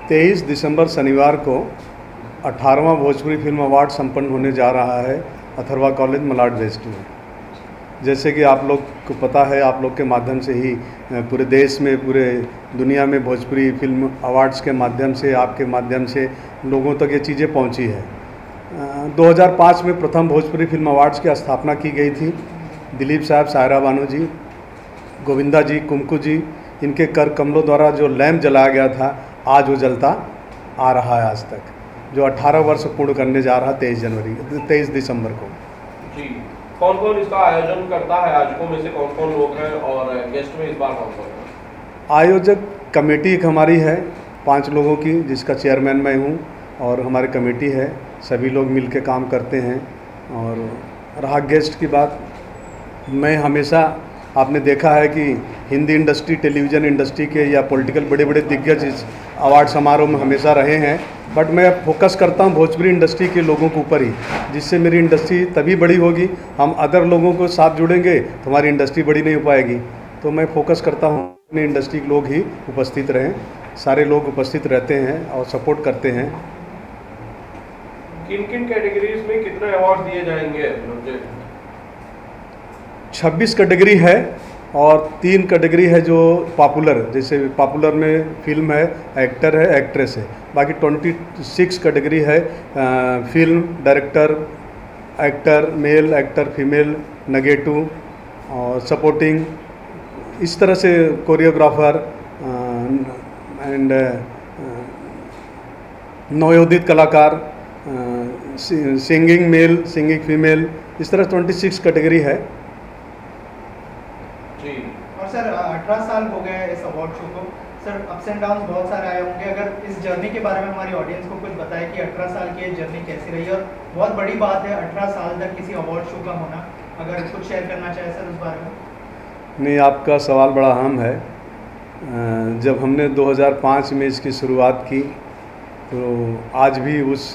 तेईस दिसंबर शनिवार को 18वां भोजपुरी फिल्म अवार्ड संपन्न होने जा रहा है अथर्वा कॉलेज मलाड वेस्ट में। जैसे कि आप लोग को पता है, आप लोग के माध्यम से ही पूरे देश में, पूरे दुनिया में भोजपुरी फिल्म अवार्ड्स के माध्यम से, आपके माध्यम से लोगों तक ये चीज़ें पहुंची है। 2005 में प्रथम भोजपुरी फिल्म अवार्ड्स की स्थापना की गई थी। दिलीप साहब, सायरा बानो जी, गोविंदा जी, कुमकू जी, इनके कर कमलों द्वारा जो लैंप जलाया गया था, आज वो जलता आ रहा है आज तक, जो 18 वर्ष पूर्ण करने जा रहा 23 दिसंबर को। जी, कौन कौन इसका आयोजन करता है? आयोजकों में से कौन कौन लोग हैं और गेस्ट में इस बार कौन कौन है? आयोजक कमेटी एक हमारी है 5 लोगों की, जिसका चेयरमैन मैं हूँ, और हमारी कमेटी है, सभी लोग मिल के काम करते हैं। और रहा गेस्ट की बात, मैं हमेशा, आपने देखा है कि हिंदी इंडस्ट्री, टेलीविज़न इंडस्ट्री के या पॉलिटिकल बड़े बड़े दिग्गज इस अवार्ड समारोह में हमेशा रहे हैं, बट मैं फोकस करता हूं भोजपुरी इंडस्ट्री के लोगों के ऊपर ही, जिससे मेरी इंडस्ट्री तभी बड़ी होगी। हम अदर लोगों को साथ जुड़ेंगे तो हमारी इंडस्ट्री बड़ी नहीं हो पाएगी। तो मैं फोकस करता हूं अपनी इंडस्ट्री के लोग ही उपस्थित रहें, सारे लोग उपस्थित रहते हैं और सपोर्ट करते हैं। किन किन कैटेगरीज में कितने अवार्ड दिए जाएंगे? 26 कैटेगरी है और 3 कैटेगरी है जो पॉपुलर, जैसे पॉपुलर में फिल्म है, एक्टर है, एक्ट्रेस है। बाकी 26 कैटेगरी है, film, director, actor, male actor, female, negative और सपोर्टिंग, इस तरह से कोरियोग्राफर एंड नवोदित कलाकार, सिंगिंग मेल, सिंगिंग फीमेल, इस तरह 26 कैटेगरी है। जी। और सर 18 साल हो गए इस अवार्ड शो को, सर अप्स एंड डाउन्स बहुत सारे आए होंगे। अगर इस जर्नी के बारे में हमारी ऑडियंस को कुछ बताएं कि 18 साल की जर्नी कैसी रही, और बहुत बड़ी बात है 18 साल तक किसी अवार्ड शो का होना, अगर कुछ शेयर करना चाहे सर उस बारे में। नहीं, आपका सवाल बड़ा अहम है। जब हमने 2005 में इसकी शुरुआत की तो आज भी उस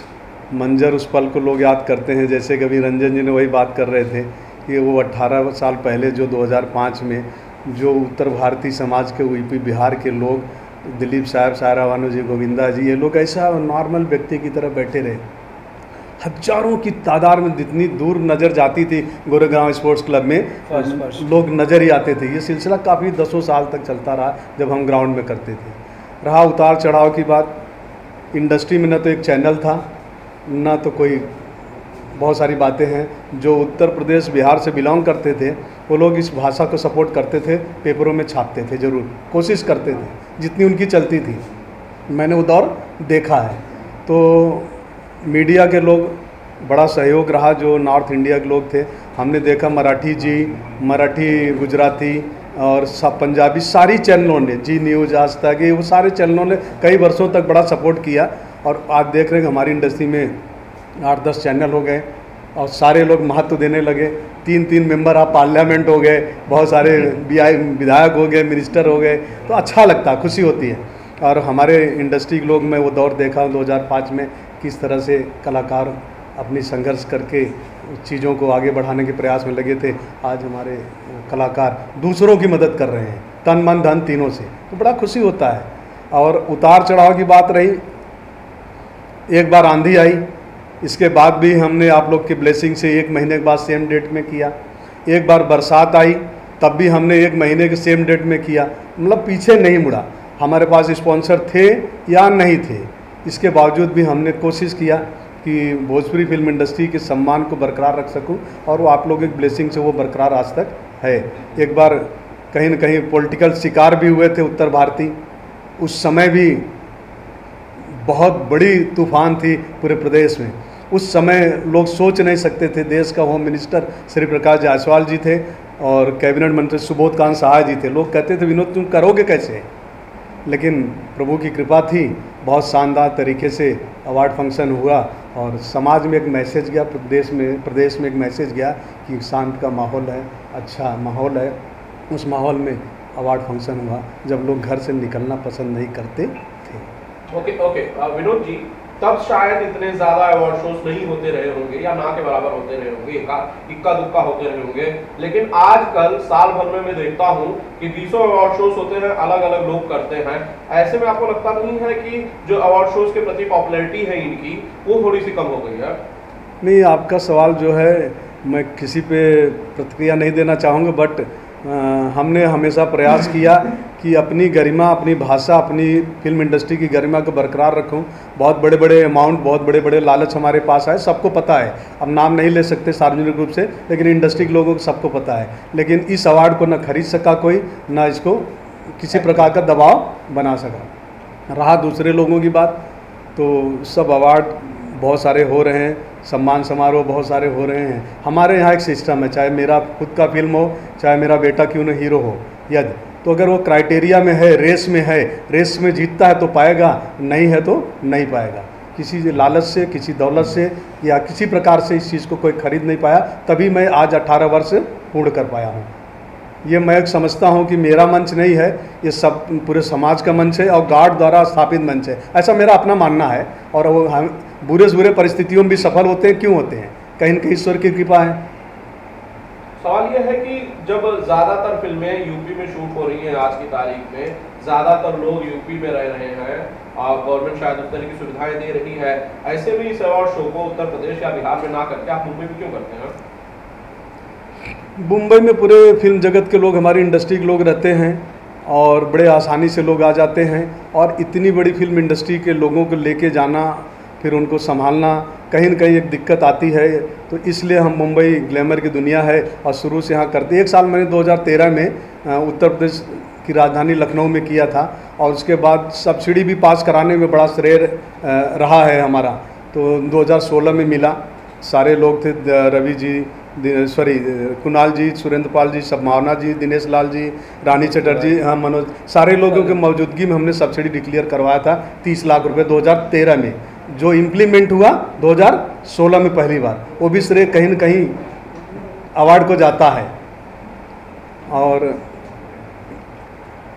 मंजर, उस पल को लोग याद करते हैं। जैसे कभी रंजन जी ने वही बात कर रहे थे कि वो 18 साल पहले जो 2005 में जो उत्तर भारतीय समाज के यूपी बिहार के लोग, दिलीप साहब, सायरा बानो जी, गोविंदा जी, ये लोग ऐसा नॉर्मल व्यक्ति की तरह बैठे रहे। हजारों की तादाद में जितनी दूर नज़र जाती थी गोरेगांव स्पोर्ट्स क्लब में, लोग नज़र ही आते थे। ये सिलसिला काफ़ी 10 साल तक चलता रहा, जब हम ग्राउंड में करते थे। रहा उतार चढ़ाव की बात, इंडस्ट्री में न तो एक चैनल था, ना तो कोई, बहुत सारी बातें हैं। जो उत्तर प्रदेश, बिहार से बिलोंग करते थे वो लोग इस भाषा को सपोर्ट करते थे, पेपरों में छापते थे, ज़रूर कोशिश करते थे जितनी उनकी चलती थी। मैंने वो दौर देखा है। तो मीडिया के लोग, बड़ा सहयोग रहा, जो नॉर्थ इंडिया के लोग थे। हमने देखा मराठी जी, मराठी, गुजराती और सब पंजाबी, सारी चैनलों ने, जी न्यूज़, आज तक, ये वो सारे चैनलों ने कई वर्षों तक बड़ा सपोर्ट किया। और आज देख रहे हैं कि हमारी इंडस्ट्री में 8-10 चैनल हो गए और सारे लोग महत्व देने लगे। 3 मेंबर ऑफ पार्लियामेंट हो गए, बहुत सारे विधायक हो गए, मिनिस्टर हो गए। तो अच्छा लगता, खुशी होती है। और हमारे इंडस्ट्री के लोग, मैं वो दौर देखा 2005 में, किस तरह से कलाकार अपनी संघर्ष करके चीज़ों को आगे बढ़ाने के प्रयास में लगे थे। आज हमारे कलाकार दूसरों की मदद कर रहे हैं, तन मन धन तीनों से, तो बड़ा खुशी होता है। और उतार चढ़ाव की बात रही, एक बार आंधी आई, इसके बाद भी हमने आप लोग की ब्लेसिंग से 1 महीने के बाद सेम डेट में किया। एक बार बरसात आई, तब भी हमने 1 महीने के सेम डेट में किया। मतलब पीछे नहीं मुड़ा। हमारे पास स्पॉन्सर थे या नहीं थे, इसके बावजूद भी हमने कोशिश किया कि भोजपुरी फिल्म इंडस्ट्री के सम्मान को बरकरार रख सकूं, और वो आप लोगों की ब्लेसिंग से वो बरकरार आज तक है। एक बार कहीं न कहीं पॉलिटिकल शिकार भी हुए थे उत्तर भारतीय, उस समय भी बहुत बड़ी तूफान थी पूरे प्रदेश में। उस समय लोग सोच नहीं सकते थे। देश का होम मिनिस्टर श्री प्रकाश जायसवाल जी थे और कैबिनेट मंत्री सुबोध कांत सहाय जी थे। लोग कहते थे विनोद तुम करोगे कैसे, लेकिन प्रभु की कृपा थी, बहुत शानदार तरीके से अवार्ड फंक्शन हुआ और समाज में एक मैसेज गया, प्रदेश में एक मैसेज गया कि शांत का माहौल है, अच्छा माहौल है। उस माहौल में अवार्ड फंक्शन हुआ जब लोग घर से निकलना पसंद नहीं करते थे। ओके विनोद जी, तब शायद इतने ज़्यादा अवार्ड शोज नहीं होते रहे होंगे या ना के बराबर होते रहे होंगे, इक्का दुक्का होते रहे होंगे, लेकिन आजकल साल भर में मैं देखता हूँ कि 20 अवार्ड शोज होते हैं, अलग अलग लोग करते हैं। ऐसे में आपको लगता नहीं है कि जो अवार्ड शोज के प्रति पॉपुलैरिटी है इनकी वो थोड़ी सी कम हो गई है? नहीं, आपका सवाल जो है मैं किसी पे प्रतिक्रिया नहीं देना चाहूँगा, बट हमने हमेशा प्रयास किया कि अपनी गरिमा, अपनी भाषा, अपनी फिल्म इंडस्ट्री की गरिमा को बरकरार रखूं। बहुत बड़े बड़े अमाउंट, बहुत बड़े बड़े लालच हमारे पास आए, सबको पता है। अब नाम नहीं ले सकते सार्वजनिक रूप से, लेकिन इंडस्ट्री के लोगों को सबको पता है। लेकिन इस अवार्ड को न खरीद सका कोई, ना इसको किसी प्रकार का दबाव बना सका। रहा दूसरे लोगों की बात, तो सब अवार्ड बहुत सारे हो रहे हैं, सम्मान समारोह बहुत सारे हो रहे हैं। हमारे यहाँ एक सिस्टम है, चाहे मेरा खुद का फिल्म हो, चाहे मेरा बेटा क्यों न हीरो हो, यदि तो अगर वो क्राइटेरिया में है, रेस में है, रेस में जीतता है तो पाएगा, नहीं है तो नहीं पाएगा। किसी लालच से, किसी दौलत से या किसी प्रकार से इस चीज़ को कोई खरीद नहीं पाया, तभी मैं आज 18 वर्ष पूर्ण कर पाया हूँ। ये मैं समझता हूँ कि मेरा मंच नहीं है, ये सब पूरे समाज का मंच है और गॉड द्वारा स्थापित मंच है, ऐसा मेरा अपना मानना है। और वो हम बुरे से बुरे परिस्थितियों में भी सफल होते हैं, क्यों होते हैं? कहीं न कहीं ईश्वर की कृपा है। सवाल यह है कि जब ज़्यादातर फिल्में यूपी में शूट हो रही हैं आज की तारीख में, ज़्यादातर लोग यूपी में रह रहे हैं और गवर्नमेंट शायद उस तरह की सुविधाएं दे रही है, ऐसे में इस अवार्ड शो को उत्तर प्रदेश या बिहार में ना करके आप मुंबई में क्यों करते हैं? मुंबई में पूरे फिल्म जगत के लोग, हमारी इंडस्ट्री के लोग रहते हैं और बड़े आसानी से लोग आ जाते हैं। और इतनी बड़ी फिल्म इंडस्ट्री के लोगों को लेके जाना, फिर उनको संभालना, कहीं न कहीं एक दिक्कत आती है। तो इसलिए हम मुंबई ग्लैमर की दुनिया है और शुरू से यहाँ करते। एक साल मैंने 2013 में उत्तर प्रदेश की राजधानी लखनऊ में किया था और उसके बाद सब्सिडी भी पास कराने में बड़ा श्रेय रहा है हमारा। तो 2016 में मिला, सारे लोग थे, रवि जी, कुणाल जी, सुरेंद्र पाल जी, संभावना जी, दिनेश लाल जी, रानी चटर्जी, हाँ मनोज, सारे लोगों की मौजूदगी में हमने सब्सिडी डिक्लेयर करवाया था 30 लाख रुपए 2013 में, जो इम्प्लीमेंट हुआ 2016 में पहली बार। वो भी श्रेय कहीं न कहीं अवार्ड को जाता है। और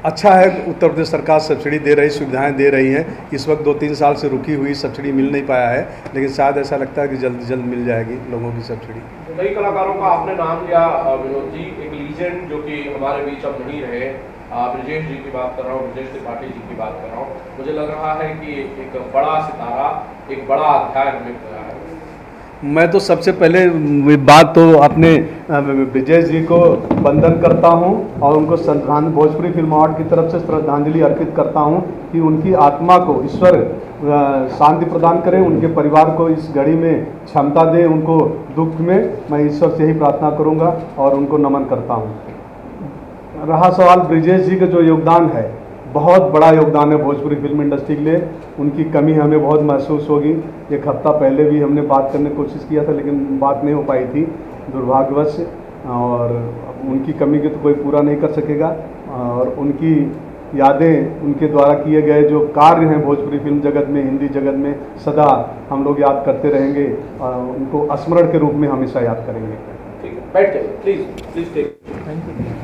अच्छा है, उत्तर प्रदेश सरकार सब्सिडी दे रही, सुविधाएं दे रही हैं। इस वक्त 2-3 साल से रुकी हुई सब्सिडी मिल नहीं पाया है, लेकिन शायद ऐसा लगता है कि जल्द जल्द मिल जाएगी लोगों की सब्सिडी। कई कलाकारों का आपने नाम लिया विनोद जी, एक लीजेंड जो कि हमारे बीच अब नहीं रहे, ब्रजेश जी की बात कर रहा हूँ, ब्रजेश त्रिपाठी जी की बात कर रहा हूँ। मुझे लग रहा है कि एक बड़ा सितारा, एक बड़ा अध्याय हमें खोया है। मैं तो सबसे पहले बात तो अपने विजय जी को वंदन करता हूं और उनको श्रद्धांजलि, भोजपुरी फिल्म अवार्ड की तरफ से श्रद्धांजलि अर्पित करता हूं कि उनकी आत्मा को ईश्वर शांति प्रदान करें, उनके परिवार को इस घड़ी में क्षमता दे, उनको दुख में मैं ईश्वर से ही प्रार्थना करूंगा और उनको नमन करता हूं। रहा सवाल ब्रिजेश जी का जो योगदान है, बहुत बड़ा योगदान है भोजपुरी फिल्म इंडस्ट्री के लिए, उनकी कमी हमें बहुत महसूस होगी। एक हफ्ता पहले भी हमने बात करने की कोशिश किया था, लेकिन बात नहीं हो पाई थी दुर्भाग्यवश, और उनकी कमी को तो कोई पूरा नहीं कर सकेगा। और उनकी यादें, उनके द्वारा किए गए जो कार्य हैं भोजपुरी फिल्म जगत में, हिंदी जगत में, सदा हम लोग याद करते रहेंगे और उनको स्मरण के रूप में हमेशा याद करेंगे। ठीक है, बैठे please take. Thank you.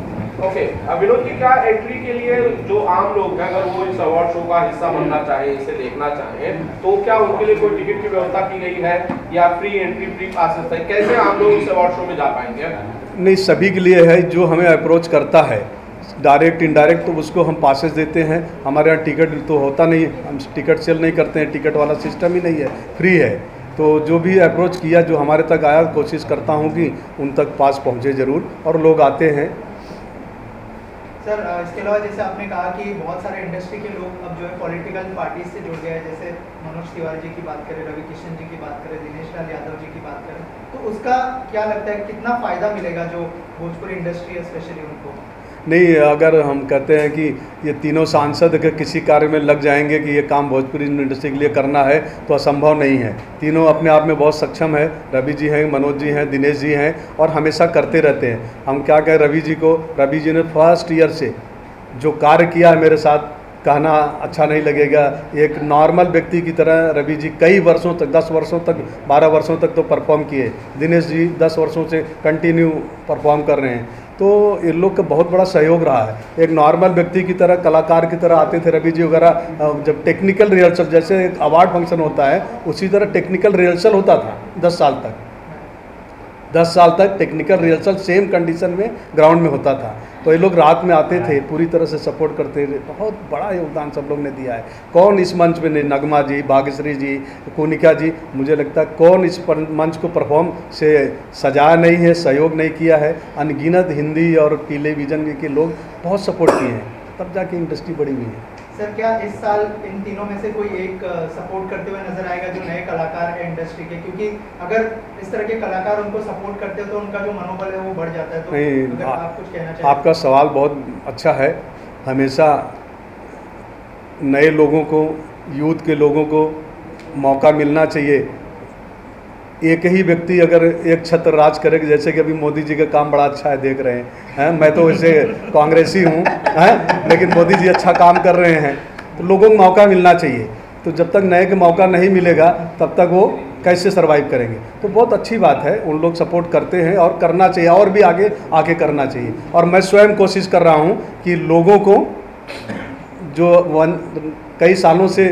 Okay, Vinod ji, क्या एंट्री के लिए जो आम लोग हैं, अगर वो इस अवार्ड शो का हिस्सा बनना चाहे, इसे देखना चाहे, तो क्या उनके लिए कोई टिकट की व्यवस्था की गई है या फ्री एंट्री, फ्री पासेस है? कैसे आम लोग इस अवार्ड शो में जा पाएंगे? नहीं, सभी के लिए है। जो हमें अप्रोच करता है डायरेक्ट इनडायरेक्ट, तो उसको हम पासेस देते हैं। हमारे यहाँ टिकट तो होता नहीं, हम टिकट सेल नहीं करते हैं, टिकट वाला सिस्टम ही नहीं है, फ्री है। तो जो भी अप्रोच किया, जो हमारे तक आया, कोशिश करता हूँ कि उन तक पास पहुँचे ज़रूर, और लोग आते हैं। सर, इसके अलावा जैसे आपने कहा कि बहुत सारे इंडस्ट्री के लोग अब जो है पॉलिटिकल पार्टीज से जुड़ गए हैं, जैसे मनोज तिवारी जी की बात करें, रवि किशन जी की बात करें, दिनेश लाल यादव जी की बात करें, तो उसका क्या लगता है कितना फ़ायदा मिलेगा जो भोजपुरी इंडस्ट्री है स्पेशली उनको? नहीं, अगर हम कहते हैं कि ये तीनों सांसद अगर किसी कार्य में लग जाएंगे कि ये काम भोजपुरी इंडस्ट्री के लिए करना है तो असंभव नहीं है। तीनों अपने आप में बहुत सक्षम है। रवि जी हैं, मनोज जी हैं, दिनेश जी हैं और हमेशा करते रहते हैं। हम क्या कहें रवि जी को, रवि जी ने फर्स्ट ईयर से जो कार्य किया है मेरे साथ, कहना अच्छा नहीं लगेगा। एक नॉर्मल व्यक्ति की तरह रवि जी कई वर्षों तक, 10 वर्षों तक, 12 वर्षों तक तो परफॉर्म किए। दिनेश जी 10 वर्षों से कंटिन्यू परफॉर्म कर रहे हैं। तो इन लोग का बहुत बड़ा सहयोग रहा है। एक नॉर्मल व्यक्ति की तरह, कलाकार की तरह आते थे रवि जी वगैरह। जब टेक्निकल रिहर्सल, जैसे एक अवार्ड फंक्शन होता है उसी तरह टेक्निकल रिहर्सल होता था 10 साल तक। 10 साल तक टेक्निकल रिहर्सल सेम कंडीशन में ग्राउंड में होता था। तो ये लोग रात में आते थे, पूरी तरह से सपोर्ट करते थे। बहुत बड़ा योगदान सब लोग ने दिया है। कौन इस मंच पे नहीं, नगमा जी, भाग्यश्री जी, कोनिका जी, मुझे लगता है कौन इस मंच को परफॉर्म से सजाया नहीं है, सहयोग नहीं किया है। अनगिनत हिंदी और टेलीविज़न के लोग बहुत सपोर्ट किए हैं, तब जाके इंडस्ट्री बड़ी हुई है। सर, क्या इस साल इन तीनों में से कोई एक सपोर्ट करते हुए नजर आएगा जो नए कलाकार हैं इंडस्ट्री के? क्योंकि अगर इस तरह के कलाकार उनको सपोर्ट करते हो तो उनका जो मनोबल है वो बढ़ जाता है। तो नहीं, अगर आप कुछ कहना चाहें। आपका सवाल बहुत अच्छा है। हमेशा नए लोगों को, यूथ के लोगों को मौका मिलना चाहिए। एक ही व्यक्ति अगर एक छत्र राज करेगा, जैसे कि अभी मोदी जी का काम बड़ा अच्छा है, देख रहे हैं। मैं तो वैसे कांग्रेसी हूँ, लेकिन मोदी जी अच्छा काम कर रहे हैं, तो लोगों को मौका मिलना चाहिए। तो जब तक नए का मौका नहीं मिलेगा तब तक वो कैसे सर्वाइव करेंगे? तो बहुत अच्छी बात है, उन लोग सपोर्ट करते हैं और करना चाहिए, और भी आगे आके करना चाहिए। और मैं स्वयं कोशिश कर रहा हूँ कि लोगों को जो कई सालों से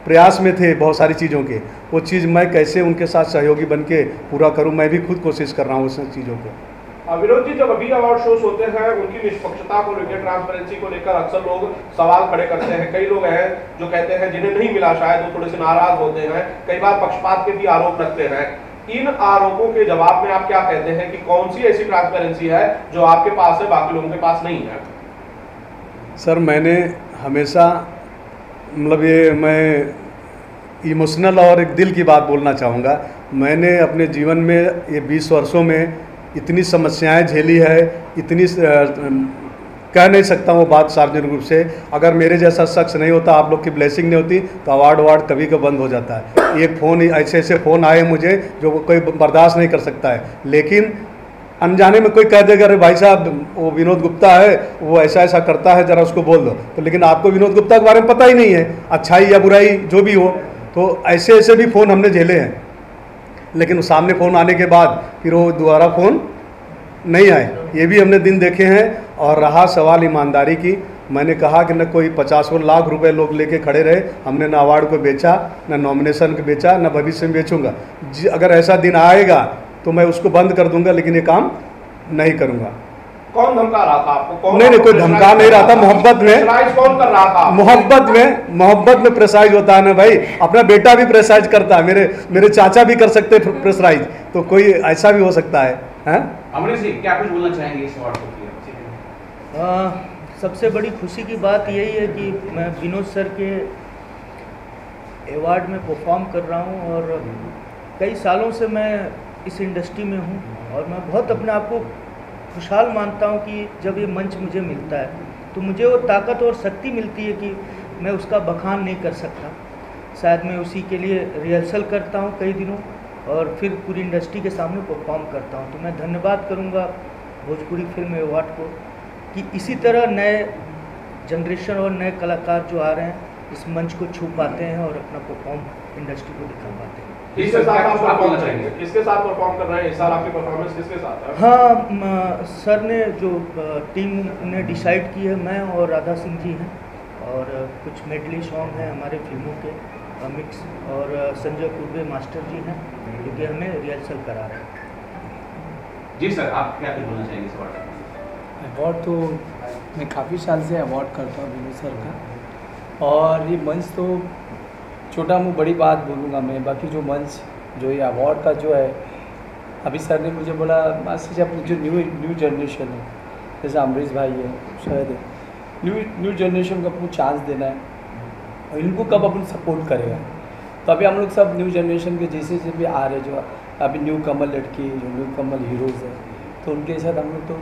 प्रयास में थे बहुत सारी चीज़ों के, वो चीज़ मैं कैसे उनके साथ सहयोगी बन के पूरा करूँ, मैं भी खुद कोशिश कर रहा हूँ उस चीज़ों को। विनोद जी, जब अभी अवार्ड शोज होते हैं उनकी निष्पक्षता को लेकर, ट्रांसपेरेंसी को लेकर अक्सर लोग सवाल खड़े करते हैं। कई लोग हैं जो कहते हैं जिन्हें नहीं मिला शायद वो थोड़े से नाराज होते हैं, कई बार पक्षपात के भी आरोप रखते हैं। इन आरोपों के जवाब में आप क्या कहते हैं कि कौन सी ऐसी ट्रांसपेरेंसी है जो आपके पास है, बाकी लोगों के पास नहीं है? सर, मैंने हमेशा मतलब ये मैं इमोशनल और एक दिल की बात बोलना चाहूँगा। मैंने अपने जीवन में ये 20 वर्षों में इतनी समस्याएं झेली है, इतनी कह नहीं सकता वो बात सार्वजनिक रूप से। अगर मेरे जैसा शख्स नहीं होता, आप लोग की ब्लेसिंग नहीं होती, तो अवार्ड कभी का बंद हो जाता है। एक फ़ोन, ऐसे ऐसे फ़ोन आए मुझे जो कोई बर्दाश्त नहीं कर सकता है। लेकिन अनजाने में कोई कह देगा अरे भाई साहब वो विनोद गुप्ता है, वो ऐसा ऐसा करता है, ज़रा उसको बोल दो। तो लेकिन आपको विनोद गुप्ता के बारे में पता ही नहीं है, अच्छाई या बुराई जो भी हो। तो ऐसे ऐसे भी फ़ोन हमने झेले हैं, लेकिन सामने फ़ोन आने के बाद फिर वो दोबारा फ़ोन नहीं आए, ये भी हमने दिन देखे हैं। और रहा सवाल ईमानदारी की, मैंने कहा कि न कोई 50 लाख रुपए लोग लेके खड़े रहे, हमने न अवार्ड को बेचा, न नॉमिनेशन को बेचा, न भविष्य में बेचूंगा। अगर ऐसा दिन आएगा तो मैं उसको बंद कर दूंगा, लेकिन ये काम नहीं करूंगा। कौन धमका रहा था आपको? नहीं, कोई धमका नहीं रहा था। मोहब्बत में कौन कर रहा था? मोहब्बत में प्रेसाइज होता है ना भाई। अपना बेटा भी प्रेसाइज करता है, मेरे चाचा भी कर सकते हैं प्रेसाइज, तो कोई ऐसा भी हो सकता है। अमरीश जी, क्या कुछ बोलना चाहेंगे इस अवार्ड को? सबसे बड़ी खुशी की बात यही है कि मैं विनोद सर के अवार्ड में परफॉर्म कर रहा हूँ, और कई सालों से मैं इस इंडस्ट्री में हूँ, और मैं बहुत अपने आप को खुशहाल मानता हूँ कि जब ये मंच मुझे मिलता है तो मुझे वो ताकत और शक्ति मिलती है कि मैं उसका बखान नहीं कर सकता। शायद मैं उसी के लिए रिहर्सल करता हूँ कई दिनों, और फिर पूरी इंडस्ट्री के सामने परफॉर्म करता हूँ। तो मैं धन्यवाद करूँगा भोजपुरी फिल्म अवार्ड को कि इसी तरह नए जनरेशन और नए कलाकार जो आ रहे हैं इस मंच को छू पाते हैं और अपना परफॉर्म इंडस्ट्री को दिखा पाते हैं। किसके साथ आप परफॉर्म करेंगे? किसके साथ परफॉर्म कर रहे हैं इस साल? आपकी परफॉर्मेंस किसके साथ है? हाँ, सर ने जो टीम ने डिसाइड की है, मैं और राधा सिंह जी हैं, और कुछ मेडली सॉन्ग हैं हमारे फिल्मों के मिक्स, और संजय कुर्बे मास्टर जी हैं जो कि हमें रिहर्सल करा रहे हैं। जी सर, आप क्या कुछ बोलना चाहेंगे इस अवार्ड? अवार्ड तो मैं काफ़ी साल से अवार्ड करता हूँ विनोद सर का, और ये मंच तो छोटा मुँह बड़ी बात बोलूँगा मैं। बाकी जो मंच, जो ये अवार्ड का जो है, अभी सर ने मुझे बोला मैसेज अपनी जो न्यू जनरेशन है, जैसे अमरीश भाई है, शायद है, न्यू जनरेशन को अपनी चांस देना है, और इनको कब अपन सपोर्ट करेगा। तो अभी हम लोग सब न्यू जनरेशन के जैसे भी आ रहे, जो अभी न्यू कमल लड़की, जो न्यू कमल हीरोज़ है, तो उनके साथ हम लोग तो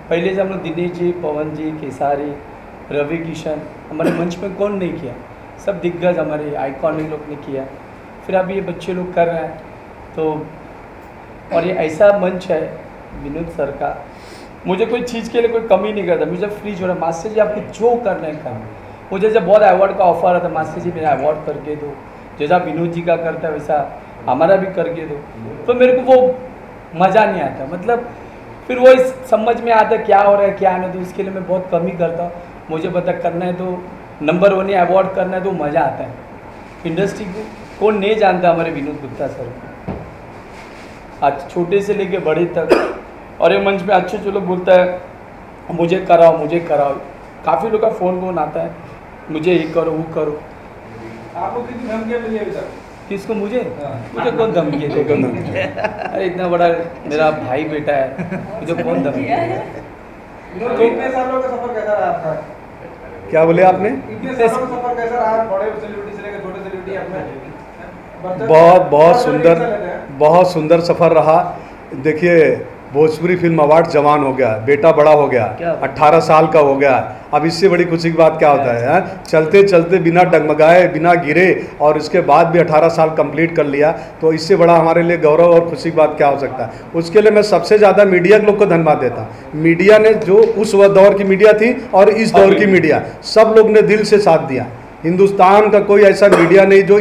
पहले से हम लोग दिनेश जी, पवन जी, केसारी, रवि किशन, हमारे मंच में कौन नहीं किया, सब दिग्गज हमारे आइकॉनिक लोग ने किया। फिर अभी ये बच्चे लोग कर रहे हैं तो, और ये ऐसा मंच है विनोद सर का, मुझे कोई चीज़ के लिए कोई कमी नहीं करता, मुझे फ्री छोड़ा, मास्टर जी आपको जो करना है काम। मुझे जब बहुत अवार्ड का ऑफर आता, मास्टर जी मेरा अवार्ड करके दो, जैसा विनोद जी का करता है वैसा हमारा भी करके दो, तो मेरे को वो मज़ा नहीं आता। मतलब फिर वो इस समझ में आता क्या हो रहा है क्या नहीं, तो इसके लिए मैं बहुत कमी करता हूँ। मुझे पता करना है तो नंबर 1 अवार्ड करना है तो मज़ा आता है। इंडस्ट्री को कौन नहीं जानता हमारे विनोद गुप्ता सर को, आज छोटे से लेके बड़े तक, और ये मंच में अच्छे लोग बोलता है मुझे कराओ मुझे कराओ, काफ़ी लोग का फ़ोन आता है मुझे ये करो वो करो। आपको कितनी धमकियाँ मिली अभी तक? किसको? मुझे कौन धमकी है? अरे इतना बड़ा मेरा भाई बेटा है, मुझे कौन धमकी है? कितने सालों का सफर कैसा रहा आपका? क्या बोले आपने? इतने सालों का सफर कैसा रहा? बड़े सेलिब्रिटी से लेकर छोटे सेलिब्रिटी आपने बहुत सुंदर सफ़र रहा। देखिए, भोजपुरी फिल्म अवार्ड जवान हो गया, बेटा बड़ा हो गया, 18 साल का हो गया। अब इससे बड़ी खुशी की बात क्या होता है? चलते चलते बिना डगमगाए बिना गिरे और उसके बाद भी 18 साल कंप्लीट कर लिया, तो इससे बड़ा हमारे लिए गौरव और खुशी की बात क्या हो सकता है? उसके लिए मैं सबसे ज़्यादा मीडिया के लोग को धन्यवाद देता हूँ। मीडिया ने, जो उस दौर की मीडिया थी और इस दौर की मीडिया, सब लोग ने दिल से साथ दिया। हिंदुस्तान का कोई ऐसा मीडिया नहीं जो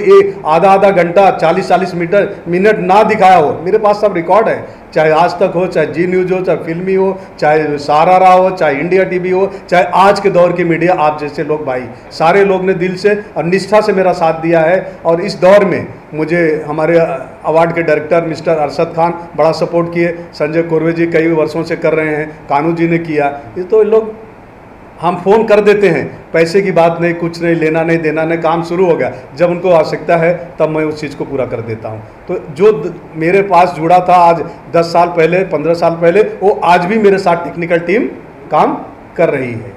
आधा घंटा 40-40 मिनट ना दिखाया हो। मेरे पास सब रिकॉर्ड है, चाहे आज तक हो, चाहे जी न्यूज़ हो, चाहे फिल्मी हो, चाहे सहारा हो, चाहे इंडिया टीवी हो, चाहे आज के दौर की मीडिया, आप जैसे लोग भाई सारे लोग ने दिल से और निष्ठा से मेरा साथ दिया है। और इस दौर में मुझे हमारे अवार्ड के डायरेक्टर मिस्टर अरशद खान बड़ा सपोर्ट किए, संजय कोरवे जी कई वर्षों से कर रहे हैं, कानू जी ने किया। ये तो लोग हम फ़ोन कर देते हैं, पैसे की बात नहीं, कुछ नहीं, लेना नहीं देना नहीं, काम शुरू हो गया। जब उनको आवश्यकता है तब मैं उस चीज़ को पूरा कर देता हूँ। तो जो मेरे पास जुड़ा था आज 10 साल पहले, 15 साल पहले, वो आज भी मेरे साथ टेक्निकल टीम काम कर रही है।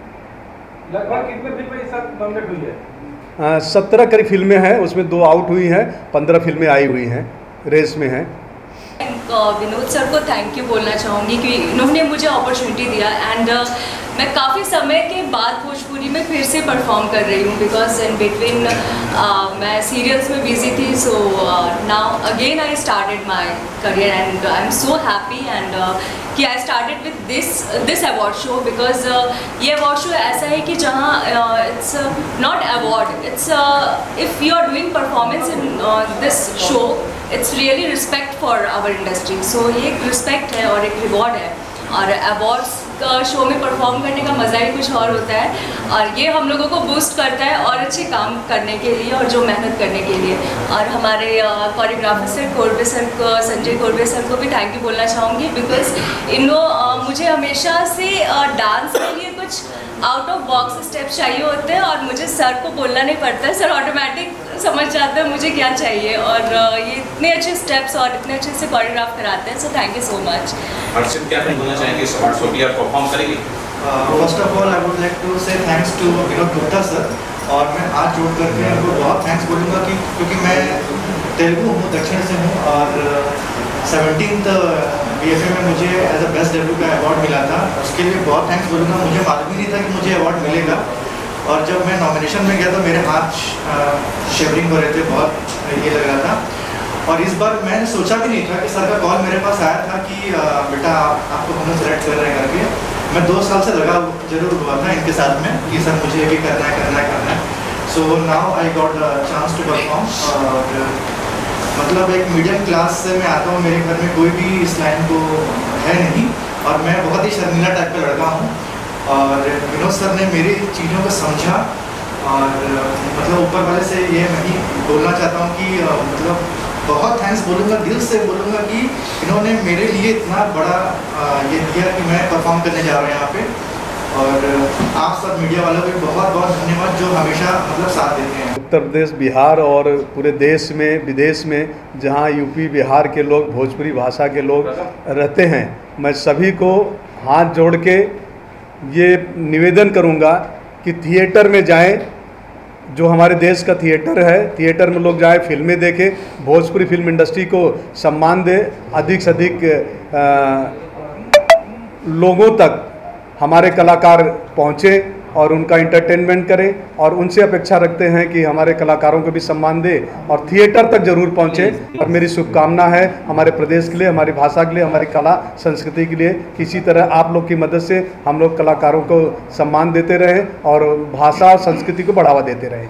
लगभग कितने फिल्में इस साल नॉमिनेट हुई है? 17 करीब फिल्में हैं, उसमें 2 आउट हुई हैं, 15 फिल्में आई हुई हैं, रेस में हैं। विनोद सर को थैंक यू बोलना चाहूँगी कि इन्होंने मुझे अपॉर्चुनिटी दिया। एंड मैं काफ़ी समय के बाद भोजपुरी में फिर से परफॉर्म कर रही हूँ, बिकॉज इन बिटवीन मैं सीरियल्स में बिजी थी। So now again I started my career and I am so happy and कि I started with this award show, because ये अवार्ड शो ऐसा है कि जहाँ it's not award, it's if you are doing performance in this show, it's really respect for our industry. So ये एक respect है और एक रिवॉर्ड है, और अवार्ड्स का शो में परफॉर्म करने का मज़ा ही कुछ और होता है, और ये हम लोगों को बूस्ट करता है और अच्छे काम करने के लिए और जो मेहनत करने के लिए। और हमारे कोरियोग्राफर सर कोरबे सर को, संजय कोरबे सर को भी थैंक यू बोलना चाहूँगी, बिकॉज मुझे हमेशा से डांस के लिए कुछ आउट ऑफ बॉक्स स्टेप्स चाहिए होते हैं, और मुझे सर को बोलना नहीं पड़ता है, सर ऑटोमेटिक समझ जाते हैं मुझे क्या चाहिए, और ये इतने अच्छे स्टेप्स और इतने अच्छे से कोरियोग्राफ कराते हैं। So thank you so much. Arshit, क्या बोलना चाहेंगे इस अवार्ड शो के लिए? परफॉर्म करेंगे? First of all I would like to say thanks to Vinod Gupta sir, और मैं हाथ जोड़ करके उनको बहुत थैंक्स बोलूँगा कि क्योंकि मैं तेलुगु हूँ, दक्षिण से हूँ, और 17th BFA में मुझे एज अ बेस्ट डेब्यू का अवार्ड मिला था। उसके लिए बहुत थैंक्स बोलूँगा। मुझे मालूम ही नहीं था कि मुझे अवार्ड मिलेगा, और जब मैं नॉमिनेशन में गया तो मेरे हाथ शेवरिंग हो रहे थे, बहुत ये लग रहा था। और इस बार मैंने सोचा भी नहीं था कि सर का कॉल मेरे पास आया था कि बेटा आपको हम सेलेक्ट कर रहे हैं करके। मैं 2 साल से लगा जरूर हुआ था इनके साथ में कि सर मुझे ये भी करना है। So now I got the chance to perform. और मतलब एक मीडियम क्लास से मैं आता हूँ, मेरे घर में कोई भी इस लाइन को है नहीं, और मैं बहुत ही शर्मीला टाइप का लड़का हूँ। और विनोद सर ने मेरी चीज़ों को समझा, और मतलब ऊपर वाले से ये मैं ही बोलना चाहता हूँ कि मतलब बहुत थैंक्स बोलूँगा, दिल से बोलूँगा कि इन्होंने मेरे लिए इतना बड़ा ये दिया कि मैं परफॉर्म करने जा रहा हूँ यहाँ पे। और आप सब मीडिया वालों को बहुत बहुत धन्यवाद जो हमेशा मतलब साथ देते हैं। उत्तर प्रदेश, बिहार और पूरे देश में, विदेश में, जहाँ यूपी बिहार के लोग, भोजपुरी भाषा के लोग रहते हैं, मैं सभी को हाथ जोड़ के ये निवेदन करूँगा कि थिएटर में जाएं, जो हमारे देश का थिएटर है, थिएटर में लोग जाएं, फिल्में देखें, भोजपुरी फिल्म इंडस्ट्री को सम्मान दें, अधिक से अधिक लोगों तक हमारे कलाकार पहुँचे और उनका इंटरटेनमेंट करें, और उनसे अपेक्षा रखते हैं कि हमारे कलाकारों को भी सम्मान दे और थिएटर तक जरूर पहुँचे। और मेरी शुभकामना है हमारे प्रदेश के लिए, हमारी भाषा के लिए, हमारी कला संस्कृति के लिए, किसी तरह आप लोग की मदद से हम लोग कलाकारों को सम्मान देते रहें और भाषा और संस्कृति को बढ़ावा देते रहें।